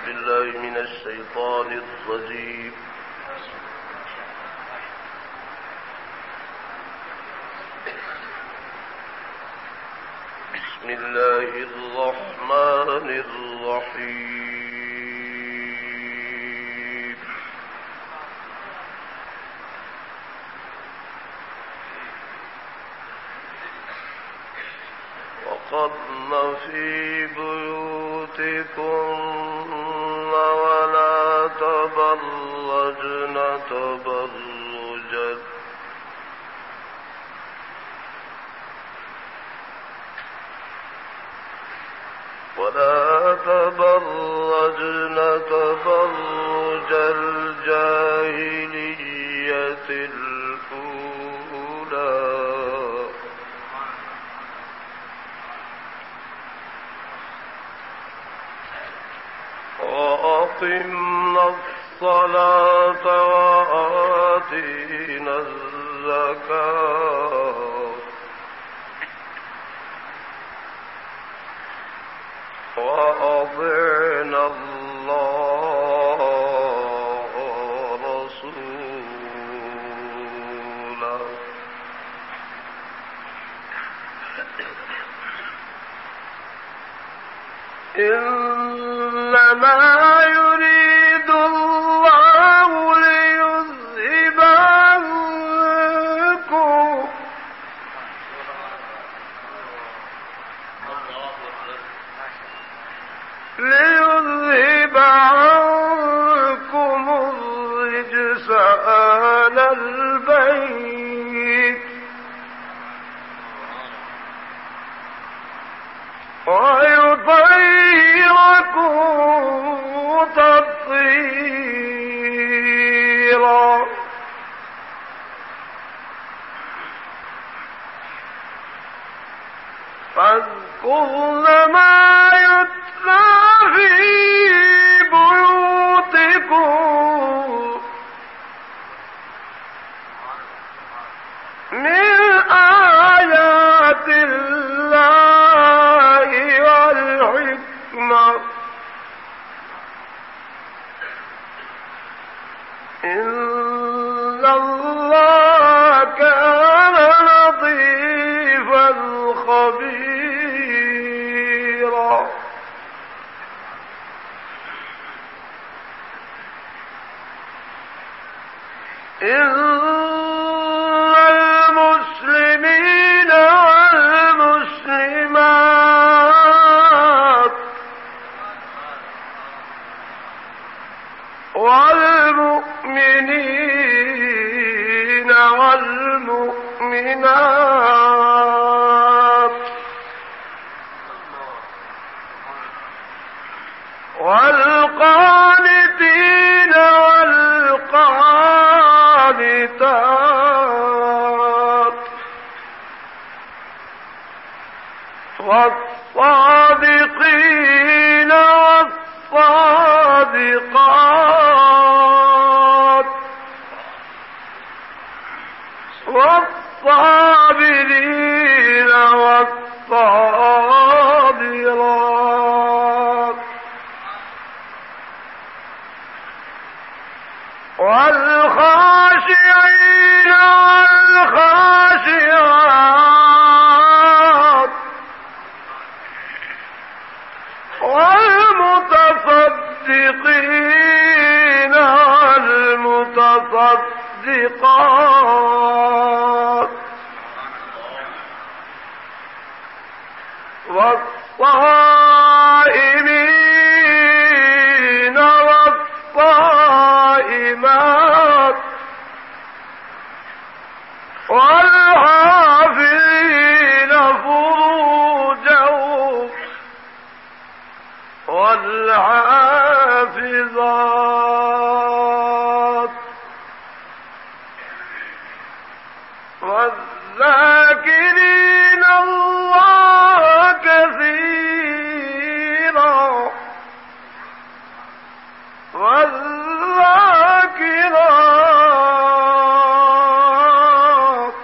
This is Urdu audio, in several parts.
بالله من الشيطان الرجيم. بسم الله الرحمن الرحيم. وقرن في بيوتكن ولا تبرجن تبرج الجاهلية الأولى وأقمنا الصلاة وآتينا الزكاة وأطعنا الله ورسوله إنما يريد الله ليذهب عنكم الرجس أهل البيت ويطهركم تطهيرا. فاذكرن ما يتلى في بيوتكم من آيات الله والحكمة إن الله كان لطيفا خبيرا. إن المسلمين والمسلمات والمؤمنين والمؤمنات والقانتين والقانتات والصادقين والصادقات والصابرين والصابرات والخاشعين والخاشعات والمتصدقين والمتصدقات والصائمين والصائمات والحافظين فروجهم والحافظات والذاكرين الله كثيرا والذاكرات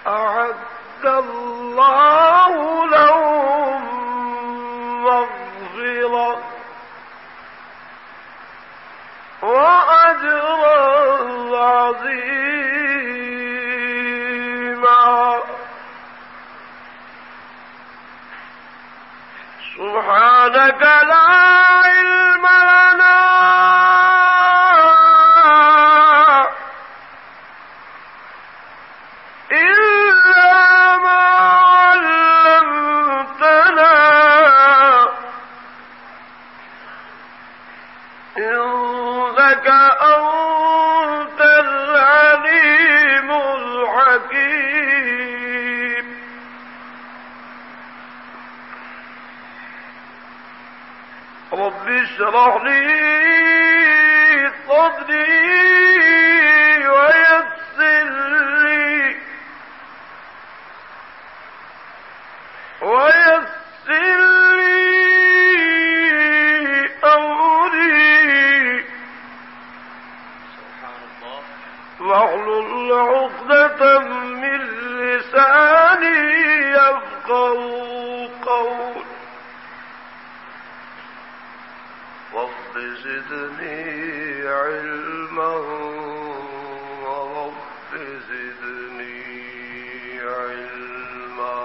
أعد الله لهم مغفرة سبحانك لا علم لنا إلا ما علمتنا إنك أنت العليم الحكيم رب اشرح لي صدري ويسر لي أمري واحلل عقدة من لساني يفقهوا قولي رب زدني علما ورب زدني علما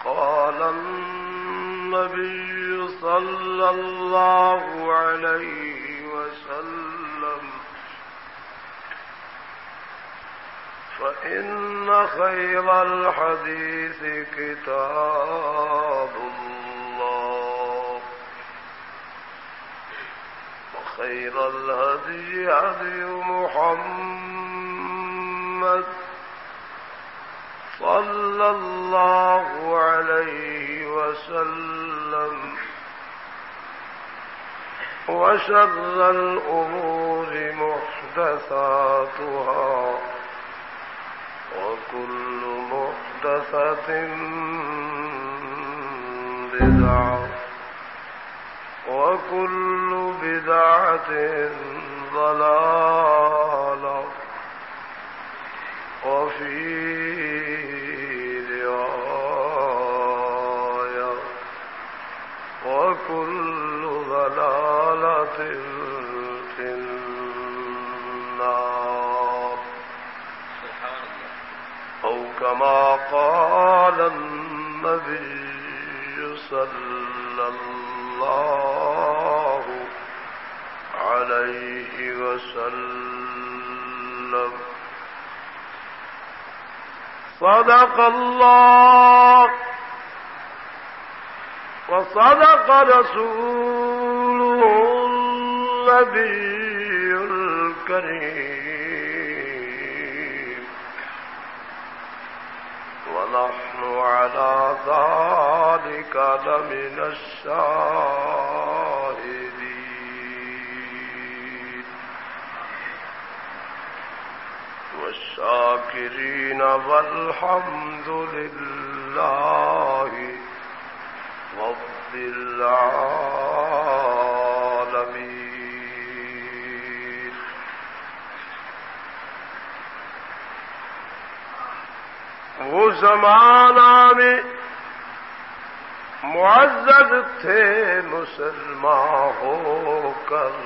قال النبي صلى الله عليه وسلم فإن خير الحديث كتاب الله وخير الهدي هدي محمد صلى الله عليه وسلم وشر الأمور محدثاتها وكل محدثة بدعة وكل بدعة ضلالة وفي رواية وكل ضلالة في النار أو كما قال النبي صلى الله عليه وسلم صدق الله وصدق رسوله النبي الكريم ونحن على ذلك لمن الشاهدين والشاكرين والحمد لله رب العالمين وہ زمانہ میں معزز تھے مسلمان ہو کر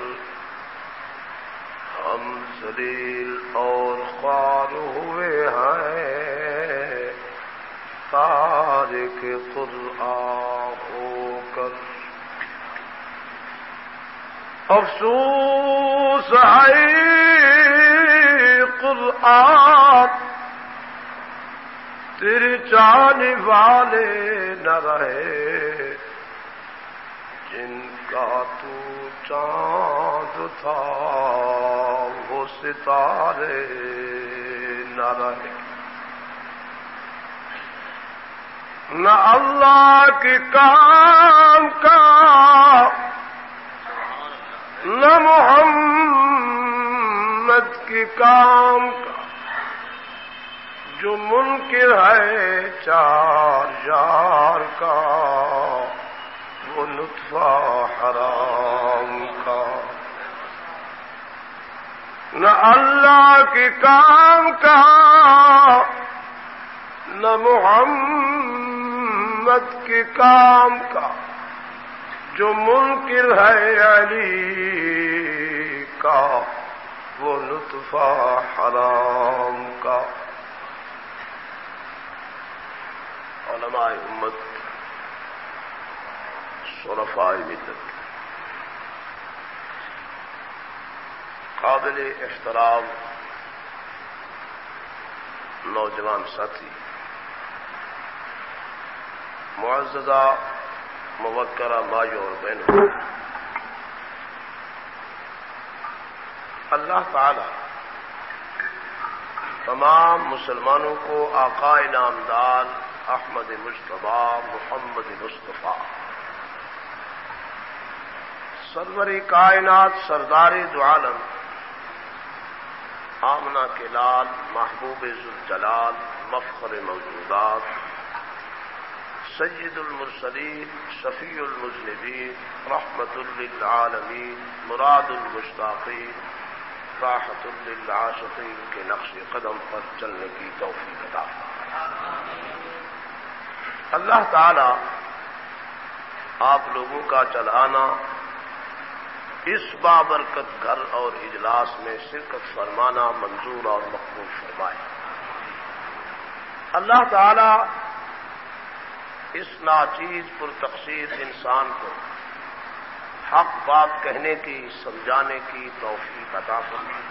ہم ذلیل اور خوار ہوئے ہیں تارک قرآن ہو کر افسوس ہے قرآن تیرے چاہنے والے نہ رہے جن کا تو چاند تھا وہ ستارے نہ رہے نہ اللہ کے کام کا نہ محمد کے کام کا جو منکر ہے چار یار کا وہ نطفہ حرام کا نہ اللہ کے کام کا نہ محمد کے کام کا جو منکر ہے علی کا وہ نطفہ حرام کا علماء امت، شرفاء ملت، قابل احترام نوجوان ساتھی، معززہ موقرہ مائیوں اور بہنوں، اللہ تعالی تمام مسلمانوں کو آقا انعامدار احمد مجتبیٰ محمد مصطفیٰ سرور کائنات سردار دو عالم آمنہ کے لال محبوب ذوالجلال مفخر موجودات سید المرسلین شفیع المذنبین رحمت للعالمین مراد المشتاقین راحت للعاشقین کے نقش قدم پر چلنے کی توفیق عطا فرمائے۔ اللہ تعالی آپ لوگوں کا چلانا اس بابرکت گھر اور اجلاس میں شرکت فرمانا منظور اور مقبول فرمائے۔ اللہ تعالی اس ناچیز پر تقصیر انسان کو حق بات کہنے کی، سمجھانے کی توفیق عطا فرمائے۔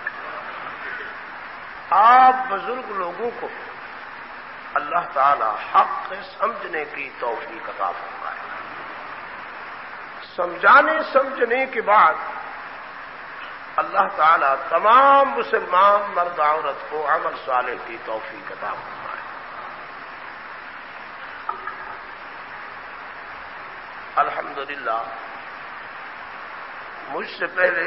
آپ بزرگ لوگوں کو اللہ تعالی حق سمجھنے کی توفیق عطا فرمائے۔ سمجھنے کے بعد اللہ تعالی تمام مسلمان مرد عورت کو عمل صالح کی توفیق عطا فرمائے۔ الحمدللہ مجھ سے پہلے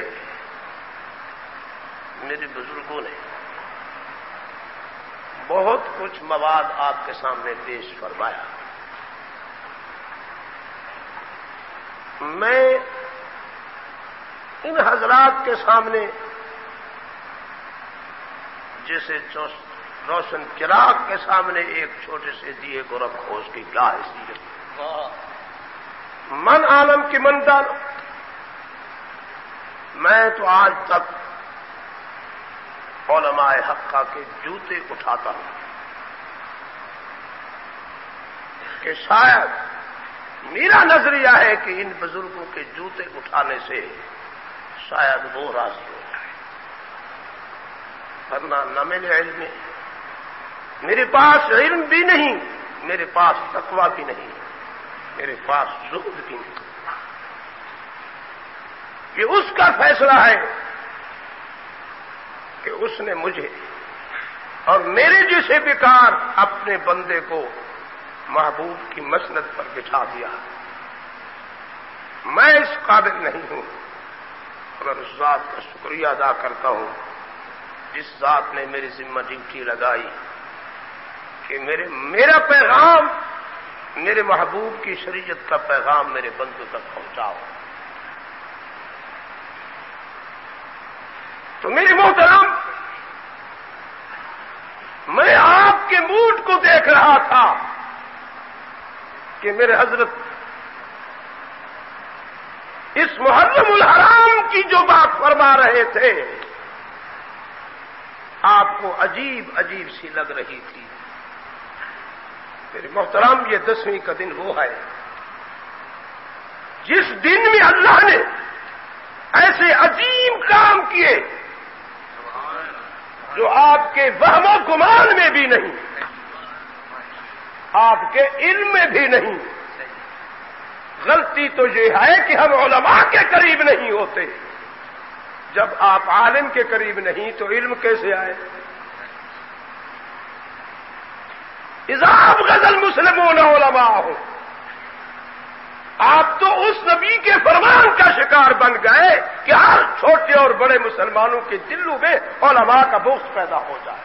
میرے بزرگوں نے بہت کچھ مواد آپ کے سامنے پیش فرمایا۔ میں ان حضرات کے سامنے جیسے روشن چراغ کے سامنے ایک چھوٹے سے دیے کو رکھو، اس کی کیا حیثیت، من عالم کی من ڈالو۔ میں تو آج تک علماء حقہ کے جوتے اٹھاتا ہوں کہ شاید میرا نظریہ ہے کہ ان بزرگوں کے جوتے اٹھانے سے شاید وہ راضی ہو جائے، ورنہ نہ میرے علم میں، میرے پاس علم بھی نہیں، میرے پاس تقویٰ بھی نہیں، میرے پاس زہد بھی نہیں۔ یہ اس کا فیصلہ ہے کہ اس نے مجھے اور میرے جیسے بیکار اپنے بندے کو محبوب کی مسند پر بٹھا دیا۔ میں اس قابل نہیں ہوں، مگر اس ذات کا شکریہ ادا کرتا ہوں جس ذات نے میری ذمہ ڈیوٹی لگائی کہ میرا پیغام، میرے محبوب کی شریعت کا پیغام میرے بندوں تک پہنچاؤ۔ تو میری محترم، میں آپ کے موڈ کو دیکھ رہا تھا کہ میرے حضرت اس محرم الحرام کی جو بات فرما رہے تھے آپ کو عجیب عجیب سی لگ رہی تھی۔ میرے محترم، یہ 10ویں کا دن وہ ہے جس دن میں اللہ نے ایسے عظیم کام کیے جو آپ کے وہم و گمان میں بھی نہیں، آپ کے علم میں بھی نہیں۔ غلطی تو یہ ہے کہ ہم علماء کے قریب نہیں ہوتے۔ جب آپ عالم کے قریب نہیں تو علم کیسے آئے؟ اذا ابغض المسلمون علماءهم، آپ تو اس نبی کے فرمان کا شکار بن گئے کہ ہر چھوٹے اور بڑے مسلمانوں کے دلوں میں علماء کا بغض پیدا ہو جائے۔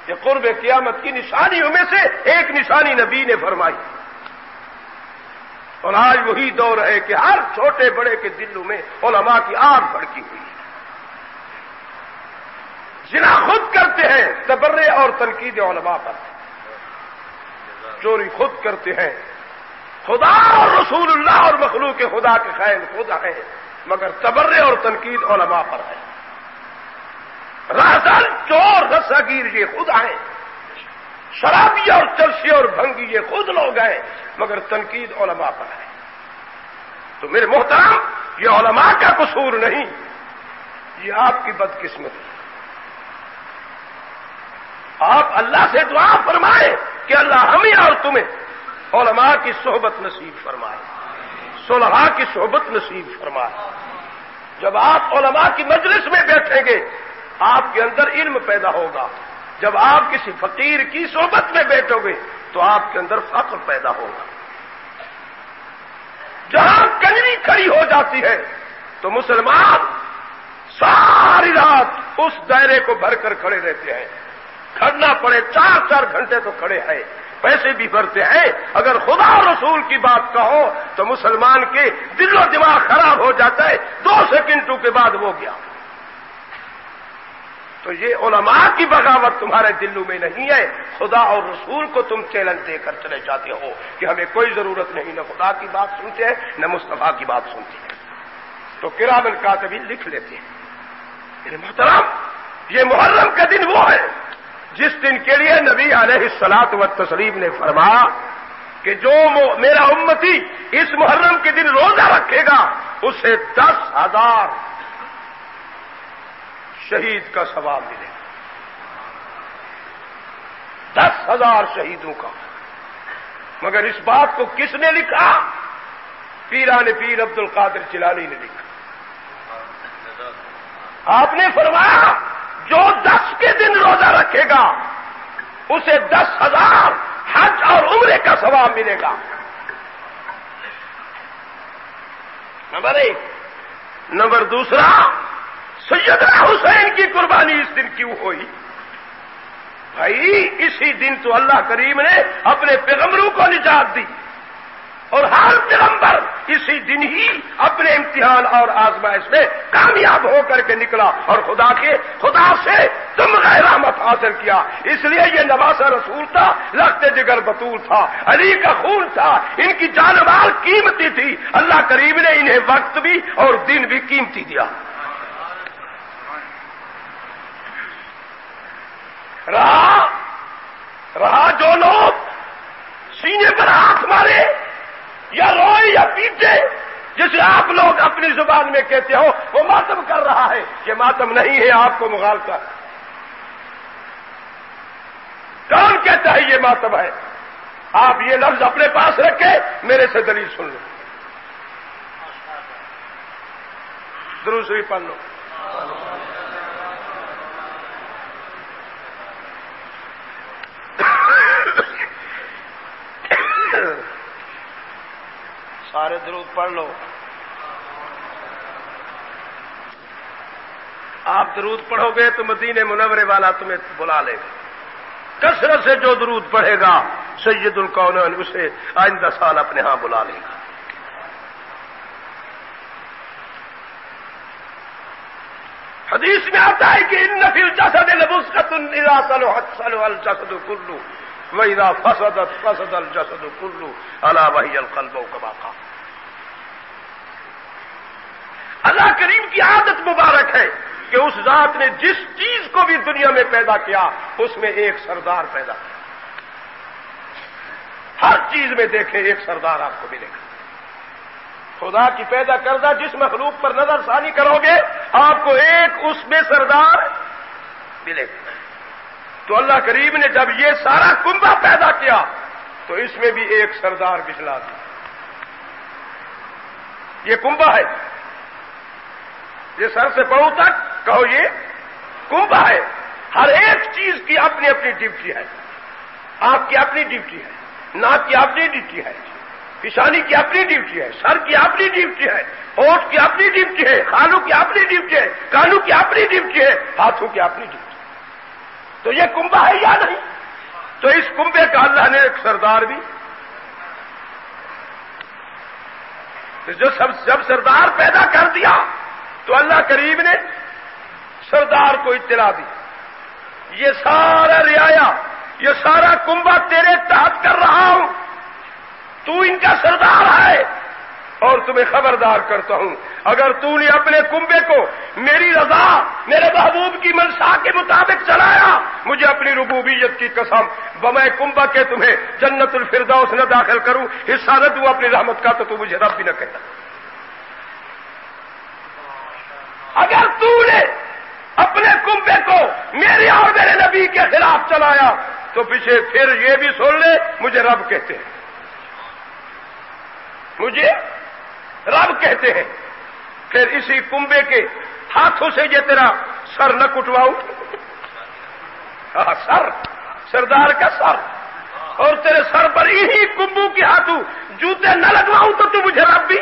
یہ قرب قیامت کی نشانیوں میں سے ایک نشانی نبی نے فرمائی، اور آج وہی دور ہے کہ ہر چھوٹے بڑے کے دلوں میں علماء کی آگ بھڑکی ہوئی ہے۔ زنا خود کرتے ہیں، تبرع اور تنقید علماء پر، چوری خود کرتے ہیں، خدا اور رسول اللہ اور مخلوق خدا کے خیر خود ہیں، مگر تبرع اور تنقید علماء پر ہے۔ رازل چور رساگیر یہ خود ہیں، شرابی اور چرسی اور بھنگی یہ خود لوگ ہیں، مگر تنقید علماء پر ہے۔ تو میرے محترم، یہ علماء کا قصور نہیں، یہ آپ کی بدقسمتی۔ آپ اللہ سے دعا فرمائیں کہ اللہ ہمیں اور تمہیں علماء کی صحبت نصیب فرمائے، صلحاء کی صحبت نصیب فرمائے۔ جب آپ علماء کی مجلس میں بیٹھیں گے آپ کے اندر علم پیدا ہوگا، جب آپ کسی فقیر کی صحبت میں بیٹھو گے تو آپ کے اندر فقر پیدا ہوگا۔ جہاں کنجری کھڑی ہو جاتی ہے تو مسلمان ساری رات اس دائرے کو بھر کر کھڑے رہتے ہیں، کھڑنا پڑے 4 گھنٹے تو کھڑے ہیں، پیسے بھی بھرتے ہیں۔ اگر خدا اور رسول کی بات کہو تو مسلمان کے دل و دماغ خراب ہو جاتا ہے، 2 سیکنڈوں کے بعد وہ گیا۔ تو یہ علماء کی بغاوت تمہارے دلوں میں نہیں ہے، خدا اور رسول کو تم چیلنج دے کر چلے جاتے ہو کہ ہمیں کوئی ضرورت نہیں، نہ خدا کی بات سنتے ہیں نہ مصطفیٰ کی بات سنتے ہیں۔ تو کرام الکاتبین لکھ لیتے ہیں۔ میرے محترم، یہ محرم کا دن وہ ہے جس دن کے لیے نبی علیہ الصلوۃ والتسلیم نے فرمایا کہ جو میرا امتی اس محرم کے دن روزہ رکھے گا اسے 10,000 شہید کا ثواب ملے گا، 10,000 شہیدوں کا۔ مگر اس بات کو کس نے لکھا؟ پیران پیر عبد القادر جیلانی نے لکھا۔ آپ نے فرمایا جو 10 کے دن روزہ رکھے گا اسے 10,000 حج اور عمرے کا ثواب ملے گا۔ نمبر 1۔ نمبر 2، سیدنا حسین کی قربانی اس دن کیوں ہوئی؟ بھائی اسی دن تو اللہ کریم نے اپنے پیغمبروں کو نجات دی، اور ہر پیغمبر اسی دن ہی اپنے امتحان اور آزمائش میں کامیاب ہو کر کے نکلا، اور خدا سے تم غیر رحمت حاصل کیا۔ اس لیے یہ نواسہ رسول تھا، لخت جگر بطول تھا، علی کا خون تھا، ان کی جان و مال قیمتی تھی، اللہ کریم نے انہیں وقت بھی اور دن بھی قیمتی دیا۔ رہا جو لوگ سینے پر ہاتھ مارے یا روئے یا پیٹے، جسے آپ لوگ اپنی زبان میں کہتے ہو وہ ماتم کر رہا ہے، یہ ماتم نہیں ہے، آپ کو مغالطہ ہے۔ کون کہتا ہے یہ ماتم ہے؟ آپ یہ لفظ اپنے پاس رکھے، میرے سے دلیل سن لو، درود شریف پڑھ لو۔ سارے درود پڑھ لو۔ آپ درود پڑھو گے تو مدینے منورے والا تمہیں بلا لے گا۔ کثرت سے جو درود پڑھے گا سید الکونین اسے آئندہ سال اپنے ہاں بلا لے گا۔ حدیث میں آتا ہے کہ ان فی الجسد لمضغۃ اذا صلحت صلح الجسد كله واذا فسدت فسد الجسد كله الا وهي القلب كما قال۔ اللہ کریم کی عادت مبارک ہے کہ اس ذات نے جس چیز کو بھی دنیا میں پیدا کیا اس میں ایک سردار پیدا کیا۔ ہر چیز میں دیکھیں ایک سردار آپ کو ملے گا۔ خدا کی پیدا کردہ جس مخلوق پر نظر ثانی کرو گے آپ کو ایک اس میں سردار ملے گا۔ تو اللہ کریم نے جب یہ سارا کنبہ پیدا کیا تو اس میں بھی ایک سردار بچلا دیا۔ یہ کنبہ ہے، یہ سر سے پاؤں تک کہو یہ کنبہ ہے۔ ہر ایک چیز کی اپنی اپنی ڈیوٹی ہے۔ آپ کی اپنی ڈیوٹی ہے، ناک کی اپنی ڈیوٹی ہے، پیشانی کی اپنی ڈیوٹی ہے، سر کی اپنی ڈیوٹی ہے، ہونٹ کی اپنی ڈیوٹی ہے، خالوں کی اپنی ڈیوٹی ہے، کانوں کی اپنی ڈیوٹی ہے، ہاتھوں کی اپنی ڈیوٹی ہے۔ تو یہ کنبہ ہے یا نہیں؟ تو اس کنبے کا اللہ نے ایک سردار بھی، جب سردار پیدا کر دیا تو اللہ کریم نے سردار کو اطلاع دی، یہ سارا رعایا، یہ سارا کنبہ تیرے تحت کر رہا ہوں، تو ان کا سردار ہے، اور تمہیں خبردار کرتا ہوں اگر تو نے اپنے کنبے کو میری رضا، میرے محبوب کی منشا کے مطابق چلایا، مجھے اپنی ربوبیت کی قسم بمے کنبہ کے تمہیں جنت الفردوس نہ داخل کروں، حصہ نہ دوں اپنی رحمت کا، تو مجھے رب بھی نہ کہنا۔ اگر تو نے اپنے کنبے کو میرے اور میرے نبی کے خلاف چلایا تو پیچھے پھر یہ بھی سن لے مجھے رب کہتے ہیں، مجھے رب کہتے ہیں۔ پھر اسی کنبے کے ہاتھوں سے یہ تیرا سر نہ کٹواؤں، سر، سردار کا سر، اور تیرے سر پر انہی کنبوں کے ہاتھوں جوتے نہ لگواؤں تو مجھے رب بھی۔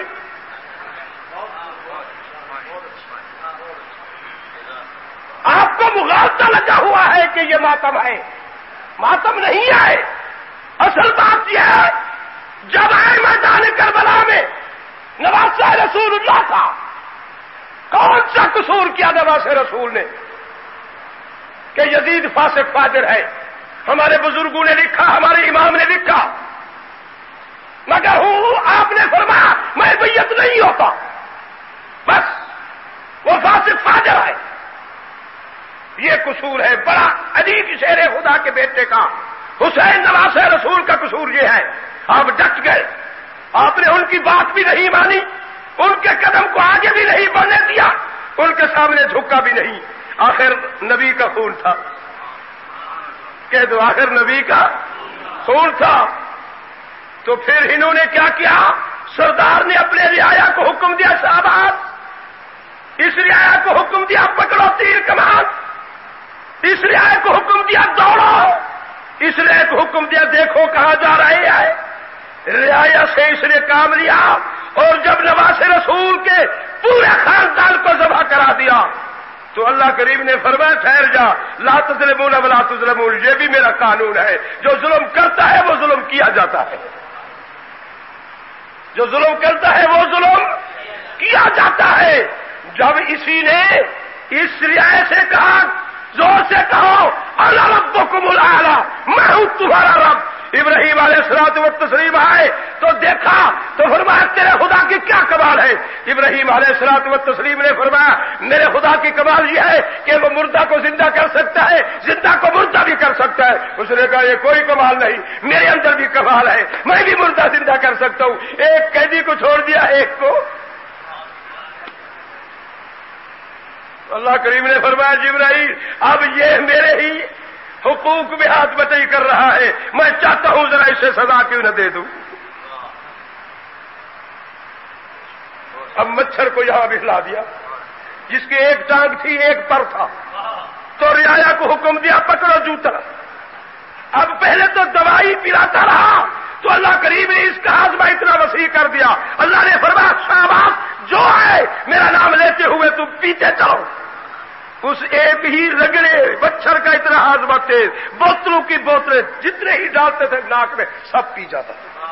آپ کو مغالطہ لگا ہوا ہے کہ یہ ماتم ہے، ماتم نہیں ہے۔ اصل بات یہ ہے جب آئے میدان کربلا میں نواسہ رسول اللہ تھا، کون سا قصور کیا نواسہ رسول نے کہ یزید فاسق فاجر ہے؟ ہمارے بزرگوں نے لکھا، ہمارے امام نے لکھا، مگر آپ نے فرمایا میں بیعت نہیں ہوتا، بس وہ فاسق فاجر ہے۔ یہ قصور ہے بڑا عجیب شیر خدا کے بیٹے کا، حسین نواسہ رسول کا قصور یہ ہے۔ آپ ڈٹ گئے، آپ نے ان کی بات بھی نہیں مانی، ان کے قدم کو آگے بھی نہیں بڑھنے دیا، ان کے سامنے جھکا بھی نہیں۔ آخر نبی کا خون تھا، کہہ دو آخر نبی کا خون تھا۔ تو پھر انہوں نے کیا کیا؟ سردار نے اپنے رعایا کو حکم دیا شہباز، اس رعایا کو حکم دیا پکڑو تیر کمان، اس رعایا کو حکم دیا دوڑو، اس رعایا کو حکم دیا دیکھو کہاں جا رہے ہیں۔ رعایا سے اس نے کام لیا، اور جب نواسہ رسول کے پورے خاندان کو ذبح کرا دیا تو اللہ کریم نے فرمایا ٹھہر جا، لا تظلمون ولا تظلمون، یہ بھی میرا قانون ہے، جو ظلم کرتا ہے وہ ظلم کیا جاتا ہے، جو ظلم کرتا ہے وہ ظلم کیا جاتا ہے۔ جب اسی نے اس رعایا سے کہا، زور سے کہو انا ربکم الاعلی، میں ہوں تمہارا رب۔ ابراہیم علیہ الصلوۃ والتسلیم آئے تو دیکھا تو فرمایا تیرے خدا کی کیا کمال ہے؟ ابراہیم علیہ الصلوۃ والتسلیم نے فرمایا میرے خدا کی کمال یہ ہے کہ وہ مردہ کو زندہ کر سکتا ہے، زندہ کو مردہ بھی کر سکتا ہے۔ اس نے کہا یہ کوئی کمال نہیں، میرے اندر بھی کمال ہے، میں بھی مردہ زندہ کر سکتا ہوں۔ ایک قیدی کو چھوڑ دیا، ایک کو اللہ کریم نے فرمایا جبرائیل اب یہ میرے ہی حقوق میں ہاتھ بٹائی کر رہا ہے، میں چاہتا ہوں ذرا اسے سزا کیوں نہ دے دوں۔ اب مچھر کو یہاں بھی ہلا دیا، جس کی ایک ٹانگ تھی ایک پر تھا، تو رعایا کو حکم دیا پکڑو جوتا۔ اب پہلے تو دوائی پلاتا رہا تو اللہ کریم نے اس کا ہاضمہ اتنا وسیع کر دیا، اللہ نے فرمایا شاباش جو ہے میرا نام لیتے ہوئے تم پیتے چلو۔ اس ایک ہی رگڑے مچھر کا اتنا ہاضمہ تیز، بوتلوں کی بوتلیں جتنے ہی ڈالتے تھے ناک میں سب پی جاتا تھا۔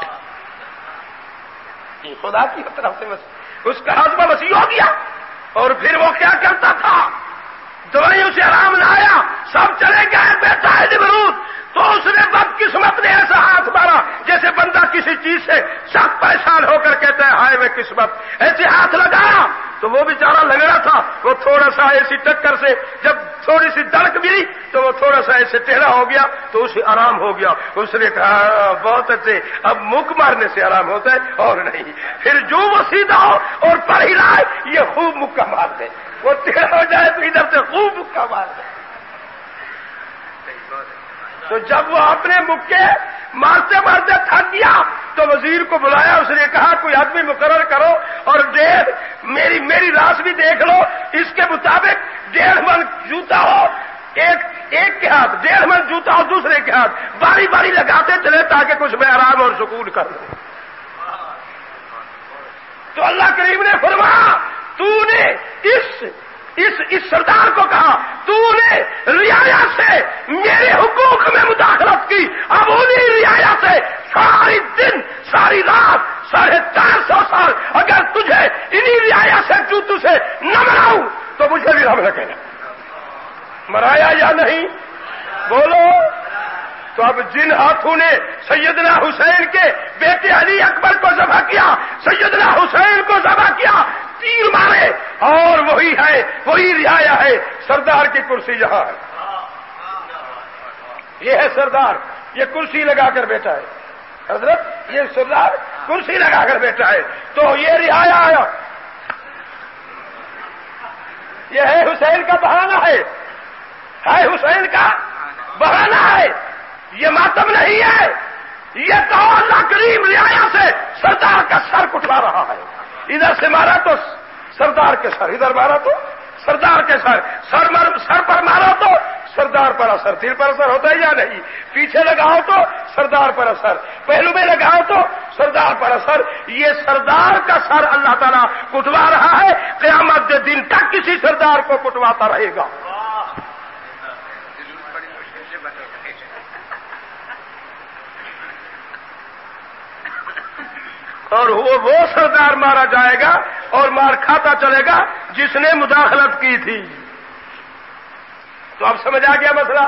خدا کی طرف سے اس کا ہاضمہ وسیع ہو گیا۔ اور پھر وہ کیا کرتا تھا؟ دوائیوں سے آرام نہ آیا، سب چلے گئے، بیٹھا ہے نمرود، تو اس نے بدقسمت نے ایسا ہاتھ مارا جیسے بندہ کسی چیز سے سخت پریشان ہو کر کہتا ہے ہائے میں قسمت، ایسے ہاتھ لگایا تو وہ بیچارہ لگڑا تھا، وہ تھوڑا سا ایسی ٹکر سے جب تھوڑی سی دڑک ملی تو وہ تھوڑا سا ایسے ٹیڑھا ہو گیا تو اسے آرام ہو گیا۔ اس نے کہا بہت اچھے، اب مک مارنے سے آرام ہوتا ہے اور نہیں۔ پھر جو وہ سیدھا ہو اور پر ہلائے یہ خوب مکہ مار دے، وہ ٹیڑھا ہو جائے تو ادھر سے خوب مکہ مار دے۔ تو جب وہ اپنے مکے مارتے مارتے تھک گیا تو وزیر کو بلایا، اس نے کہا کوئی آدمی مقرر کرو اور میری راس بھی دیکھ لو، اس کے مطابق 1.5 من جوتا ہو، ایک کے ہاتھ 1.5 من جوتا ہو دوسرے کے ہاتھ، باری باری لگاتے چلے تاکہ کچھ میں آرام اور سکون کر لوں۔ تو اللہ کریم نے فرمایا تو نے اس سردار کو کہا تو نے رعایا سے میرے حقوق میں مداخلت کی، اب انہیں رعایا سے ساری دن ساری رات 450 سال اگر تجھے انہیں رعایا سے جوتوں سے نہ مراؤں تو مجھے بھی رب نہ کہنا۔ مرایا یا نہیں بولو؟ تو اب جن ہاتھوں نے سیدنا حسین کے بیٹے علی اکبر کو ذبح کیا، سیدنا حسین کو ذبح کیا، تیر مارے، اور وہی ہے، وہی رعایا ہے، سردار کی کرسی یہاں ہے۔ یہ ہے سردار، یہ کرسی لگا کر بیٹھا ہے حضرت، یہ سردار کرسی لگا کر بیٹھا ہے، تو یہ رعایا آیا، یہ ہے حسین کا بہانہ ہے حسین کا بہانہ ہے، یہ ماتم نہیں ہے، یہ تو اللہ کریم رعایا سے سردار کا سر کٹوا رہا ہے، ادھر سے مارا تو سردار کے سر، ادھر مارا تو سردار کے سر پر مارا تو سردار پر اثر، دل پر اثر ہوتا ہے یا نہیں؟ پیچھے لگاؤ تو سردار پر اثر، پہلو میں لگاؤ تو سردار پر اثر، یہ سردار کا سر اللہ تعالیٰ کٹوا رہا ہے، قیامت کے دن تک کسی سردار کو کٹواتا رہے گا۔ اور وہ سردار مارا جائے گا اور مار کھاتا چلے گا جس نے مداخلت کی تھی۔ تو اب سمجھ آ گیا مسئلہ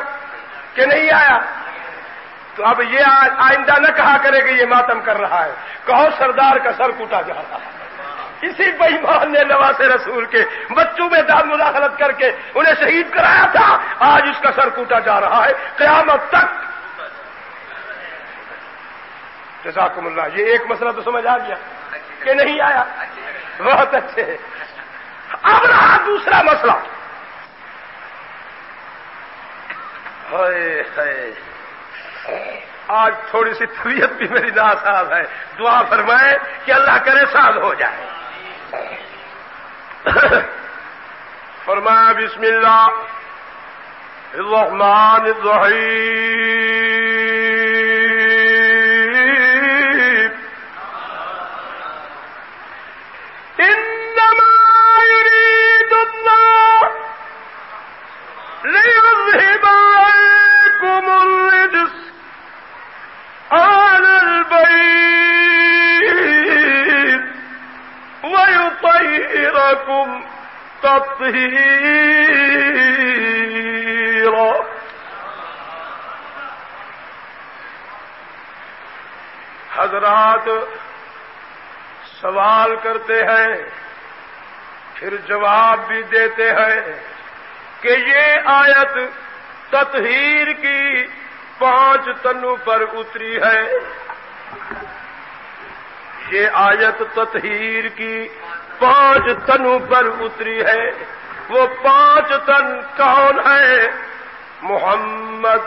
کہ نہیں آیا؟ تو اب یہ آئندہ نہ کہا کرے کہ یہ ماتم کر رہا ہے، کہو سردار کا سر کوٹا جا رہا ہے۔ اسی بے ایمان نے نواز رسول کے بچوں میں داد مداخلت کر کے انہیں شہید کرایا تھا، آج اس کا سر کوٹا جا رہا ہے قیامت تک۔ جزاکم اللہ، یہ ایک مسئلہ تو سمجھ آ گیا کہ نہیں آیا؟ بہت اچھے۔ اب رہا دوسرا مسئلہ، آج تھوڑی سی طبیعت بھی میری ناساز ہے، دعا فرمائے کہ اللہ کرے ساز ہو جائے۔ فرمایا بسم اللہ الرحمن الرحیم، انما يريد الله ليذهب عنكم الرجس أهل البيت ويطهركم تطهيرا۔ حضرات سوال کرتے ہیں پھر جواب بھی دیتے ہیں کہ یہ آیت تطہیر کی 5 تنوں پر اتری ہے، یہ آیت تطہیر کی 5 تنوں پر اتری ہے۔ وہ 5 تن کون ہے؟ محمد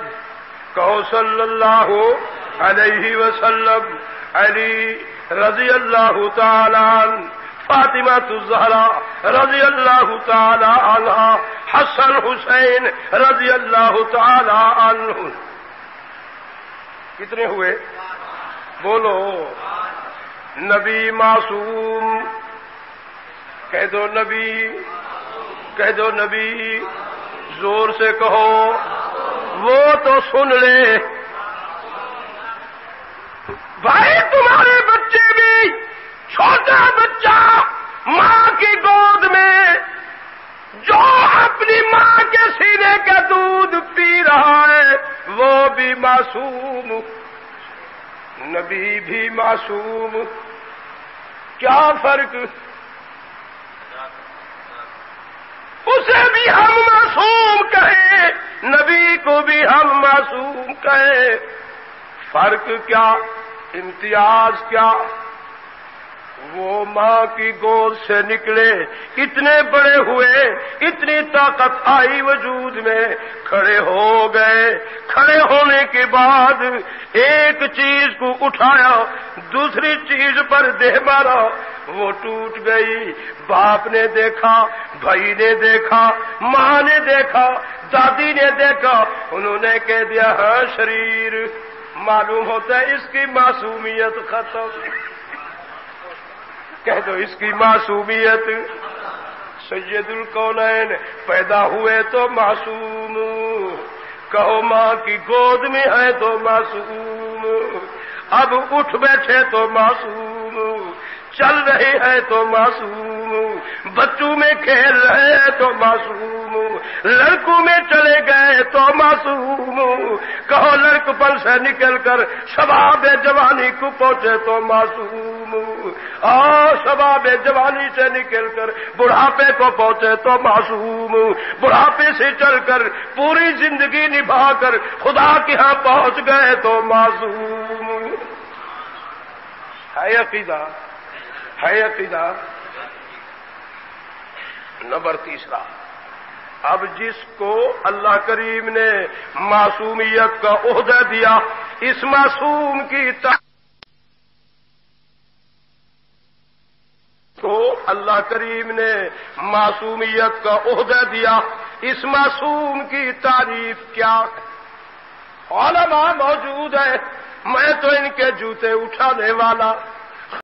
کہو صلی اللہ علیہ وسلم، علی رضی اللہ تعالی عنہ، فاطمہ الزہرا رضی اللہ تعالی عنہا، حسن حسین رضی اللہ تعالی عنہ۔ کتنے ہوئے؟ بولو۔ نبی معصوم، کہہ دو نبی، کہہ دو نبی، زور سے کہو، وہ تو سن لے۔ بھائی تمہارے بچے بھی، چھوٹا بچہ ماں کی گود میں جو اپنی ماں کے سینے کا دودھ پی رہا ہے وہ بھی معصوم، نبی بھی معصوم، کیا فرق؟ اسے بھی ہم معصوم کہیں، نبی کو بھی ہم معصوم کہیں، فرق کیا؟ امتیاز کیا؟ وہ ماں کی گود سے نکلے، اتنے بڑے ہوئے، اتنی طاقت آئی وجود میں، کھڑے ہو گئے، کھڑے ہونے کے بعد ایک چیز کو اٹھایا، دوسری چیز پر دہ مارا، وہ ٹوٹ گئی۔ باپ نے دیکھا، بھائی نے دیکھا، ماں نے دیکھا، دادی نے دیکھا، انہوں نے کہہ دیا ہاں شریر، معلوم ہوتا ہے اس کی معصومیت ختم۔ کہہ دو اس کی معصومیت۔ سید الکونین پیدا ہوئے تو معصوم، کہو ماں کی گود میں ہے تو معصوم، اب اٹھ بیٹھے تو معصوم، چل رہے ہیں تو معصوم، بچوں میں کھیل رہے ہیں تو معصوم، لڑکوں میں چلے گئے تو معصوم، کہو لڑکوں پل سے نکل کر شباب جوانی کو پہنچے تو معصوم، اور شباب جوانی سے نکل کر بڑھاپے کو پہنچے تو معصوم، بڑھاپے سے چل کر پوری زندگی نبھا کر خدا کے ہاں پہنچ گئے تو معصوم۔ ہے عقیدہ، ہے عقیدہ۔ نمبر تیسرا، اب جس کو اللہ کریم نے معصومیت کا عہدہ دیا، اس معصوم کی کو اللہ کریم نے معصومیت کا عہدہ دیا، اس معصوم کی تعریف کیا ہے؟ علماء موجود ہے، میں تو ان کے جوتے اٹھانے والا